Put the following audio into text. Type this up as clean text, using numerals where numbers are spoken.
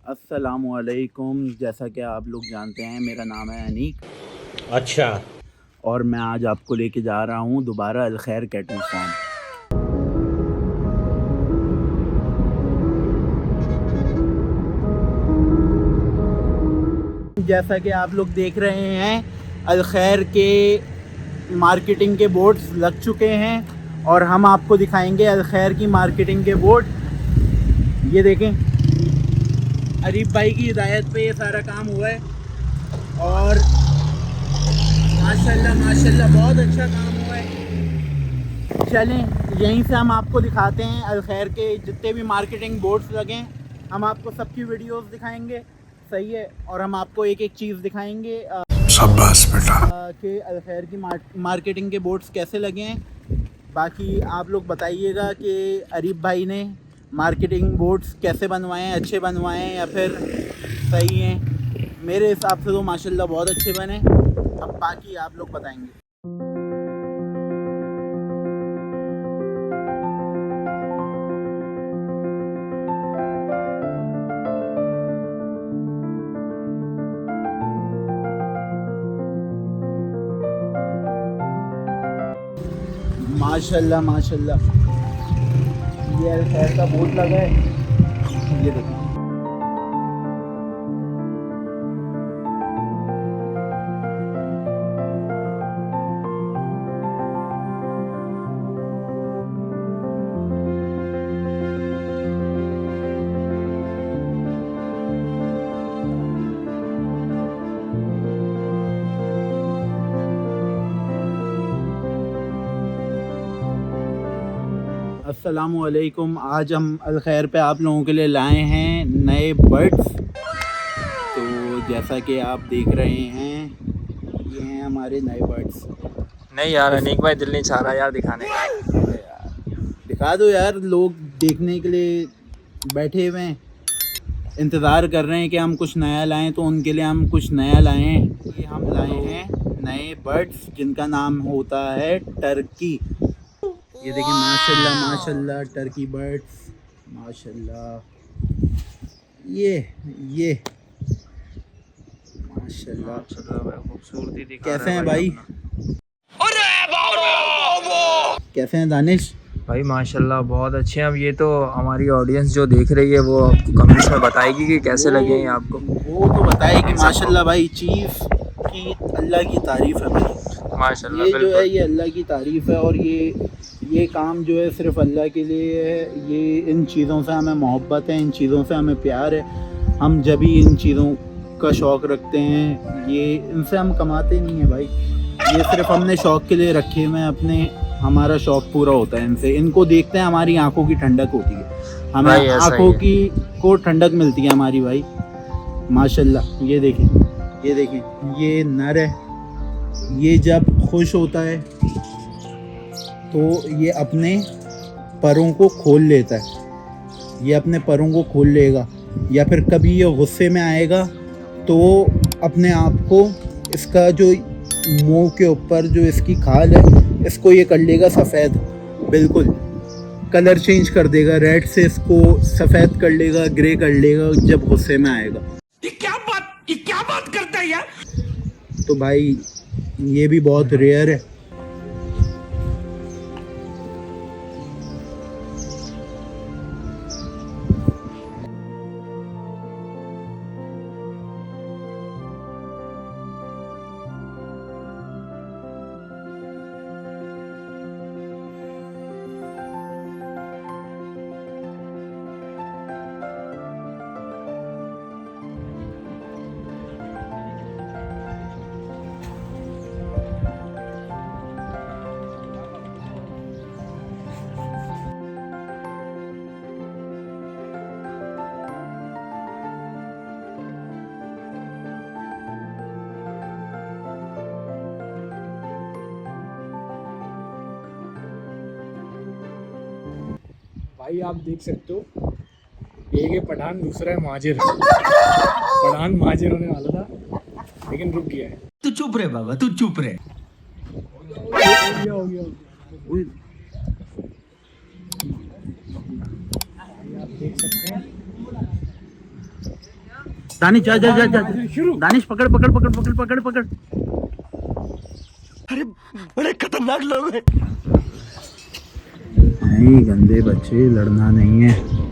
अस्सलामुअलैकुम। जैसा कि आप लोग जानते हैं, मेरा नाम है अनीक। अच्छा। और मैं आज आपको लेके जा रहा हूँ दोबारा अलखैर कैटल फार्म। जैसा कि आप लोग देख रहे हैं, अलखैर के मार्केटिंग के बोर्ड्स लग चुके हैं और हम आपको दिखाएंगे अलखैर की मार्केटिंग के बोर्ड। ये देखें, अरीफ भाई की हिदायत पे ये सारा काम हुआ है और माशाल्लाह माशाल्लाह बहुत अच्छा काम हुआ है। चलें यहीं से हम आपको दिखाते हैं अलखैर के जितने भी मार्केटिंग बोर्ड्स लगे हैं, हम आपको सबकी वीडियोस दिखाएंगे। सही है। और हम आपको एक एक चीज़ दिखाएंगे शाबाश बेटा कि अलखैर की मार्केटिंग के बोर्ड्स कैसे लगे हैं। बाकी आप लोग बताइएगा कि अरीफ भाई ने मार्केटिंग बोर्ड्स कैसे बनवाए हैं, अच्छे बनवाए हैं या फिर सही हैं। मेरे हिसाब से तो माशाल्लाह बहुत अच्छे बने। अब बाकी आप लोग बताएंगे। माशाल्लाह माशाल्लाह, ये अलखैर का बोर्ड लगा है। ये देखिए, अस्सलामुअलैकुम। आज हम अलखैर पे आप लोगों के लिए लाए हैं नए बर्ड्स। तो जैसा कि आप देख रहे हैं, ये हैं हमारे नए बर्ड्स। नहीं यार अनीक भाई, दिल नहीं चाह रहा यार दिखाने का। दिखा दो यार, लोग देखने के लिए बैठे हुए हैं, इंतज़ार कर रहे हैं कि हम कुछ नया लाएं, तो उनके लिए हम कुछ नया लाए हैं। ये हम लाए हैं नए बर्ड्स जिनका नाम होता है टर्की। ये देखिए, माशाल्लाह माशाल्लाह टर्की बर्ड्स माशाल्लाह। ये माशाल्लाह खूबसूरती दिखा कैसे रहा है हैं भाई? कैसे हैं दानिश भाई माशाल्लाह बहुत अच्छे हैं। अब ये तो हमारी ऑडियंस जो देख रही है वो आपको कमेंट्स में बताएगी कि कैसे लगे हैं आपको। वो तो बताएगी माशाल्लाह भाई। चीज़ की अल्लाह की तारीफ़ है भाई। माशाल्लाह ये जो है बिल्कुल। ये अल्लाह की तारीफ़ है और ये काम जो है सिर्फ़ अल्लाह के लिए है। ये इन चीज़ों से हमें मोहब्बत है, इन चीज़ों से हमें प्यार है। हम जब भी इन चीज़ों का शौक़ रखते हैं, ये इनसे हम कमाते नहीं हैं भाई। ये सिर्फ़ हमने शौक़ के लिए रखे हुए हैं अपने। हमारा शौक़ पूरा होता है इनसे। इनको देखते हैं, हमारी आंखों की ठंडक होती है, हमें आंखों की को ठंडक मिलती है हमारी भाई। माशाल्लाह। ये देखें, ये देखें, ये नर है। ये जब खुश होता है तो ये अपने परों को खोल लेता है। ये अपने परों को खोल लेगा, या फिर कभी ये गुस्से में आएगा तो अपने आप को, इसका जो मुंह के ऊपर जो इसकी खाल है, इसको ये कर लेगा सफ़ेद। बिल्कुल कलर चेंज कर देगा, रेड से इसको सफ़ेद कर लेगा, ग्रे कर लेगा जब गुस्से में आएगा। ये क्या बात करता है यार? तो भाई ये भी बहुत रेयर है। भाई आप देख सकते हो, एक है पठान, दूसरा है महाजिर। पठान महाजिर होने वाला था लेकिन रुक गया है। तू चुप रहे बाबा, तू चुप रहे। हो गया। आप देख सकते हैं दानिश जा जा जा जा शुरू। दानिश पकड़ पकड़ पकड़ पकड़ पकड़ पकड़। बड़े खतरनाक लोग हैं। नहीं गंदे बच्चे, लड़ना नहीं है।